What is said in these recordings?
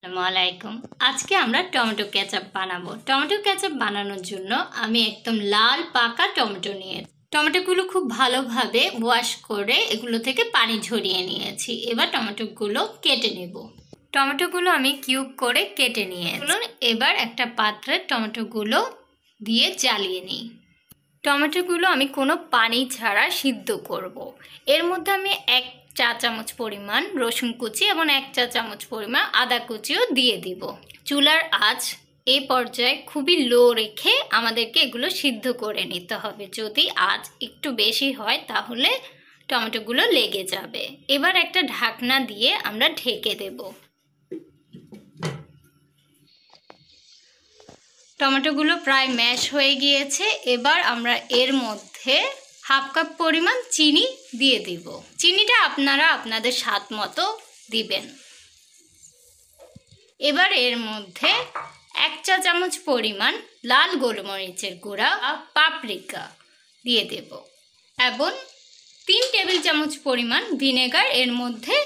আসসালামু আলাইকুম। আজকে আমরা টমেটো কেচাপ বানাবো। টমেটো কেচাপ বানানোর জন্য আমি একদম লাল পাকা টমেটো নিয়েছি। টমেটোগুলো খুব ভালোভাবে ওয়াশ করে এগুলো থেকে পানি ঝরিয়ে নিয়েছি। এবার টমেটোগুলো কেটে নেব। টমেটোগুলো আমি কিউব করে কেটে নিয়েছি। এবার একটা পাত্রে টমেটোগুলো দিয়ে জ্বালিয়ে নিই। টমেটোগুলো আমি কোনো পানি ছাড়া সিদ্ধ করব। এর মধ্যে আমি 1 চা চামচ পরিমাণ রসুন কুচি এবং 1 চা চামচ পরিমাণ আদা কুচিও দিয়ে দিব। চুলার আঁচ এই পর্যায়ে খুবই লো রেখে আমাদেরকে এগুলো সিদ্ধ করে নিতে হবে। যদি আঁচ একটু বেশি হয় তাহলে টমেটোগুলো লেগে যাবে। এবার একটা ঢাকনা দিয়ে আমরা ঢেকে দেব। টমেটোগুলো প্রায় ম্যাশ হয়ে গিয়েছে। এবার আমরা এর মধ্যে হাফ কাপ পরিমাণ চিনি দিয়ে দিব। চিনিটা আপনারা আপনাদের স্বাদ মতো দিবেন। এবার এর মধ্যে 1 চা চামচ পরিমাণ লাল গোলমরিচের গুঁড়া পাপরিকা দিয়ে দেব এবং 3 টেবিল চামচ পরিমাণ ভিনেগার এর মধ্যে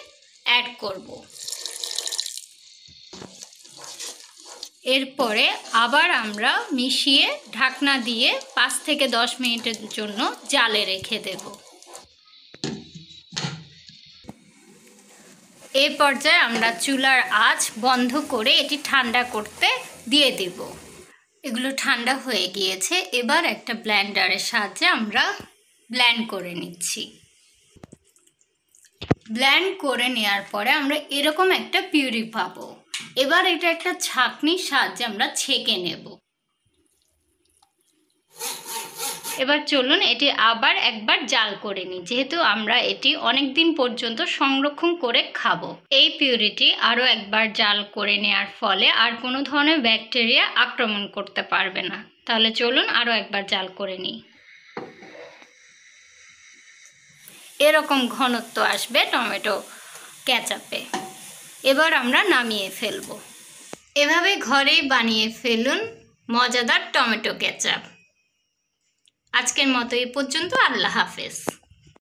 অ্যাড করব। এরপরে আবার আমরা মিশিয়ে ঢাকনা দিয়ে 5 থেকে 10 মিনিটের জন্য জালে রেখে দেব। এই পর্যায়ে আমরা চুলার আঁচ বন্ধ করে এটি ঠান্ডা করতে দিয়ে দেব। এগুলো ঠান্ডা হয়ে গিয়েছে। এবার একটা ব্লেন্ডারের সাহায্যে আমরা ব্লেন্ড করে নিচ্ছি। ব্লেন্ড করে নেওয়ার পরে আমরা এরকম একটা পিউরি পাবো। এবার এটা একটা ছাঁকনির সাহায্যে আমরা ছেঁকে নেব। এবার চলুন এটি আবার একবার জাল করে নিই, যেহেতু আমরা এটি অনেক দিন পর্যন্ত সংরক্ষণ করে খাবো। এই পিউরিটি আরও একবার জাল করে নেওয়ার ফলে আর কোনো ধরনের ব্যাকটেরিয়া আক্রমণ করতে পারবে না। তাহলে চলুন আরও একবার জাল করে নিই। এরকম ঘনত্ব আসবে টমেটো কেচাপে। এবার আমরা নামিয়ে ফেলব। এভাবে ঘরেই বানিয়ে ফেলুন মজাদার টমেটো কেচাপ। আজকের মতো এই পর্যন্ত। আল্লাহ হাফেজ।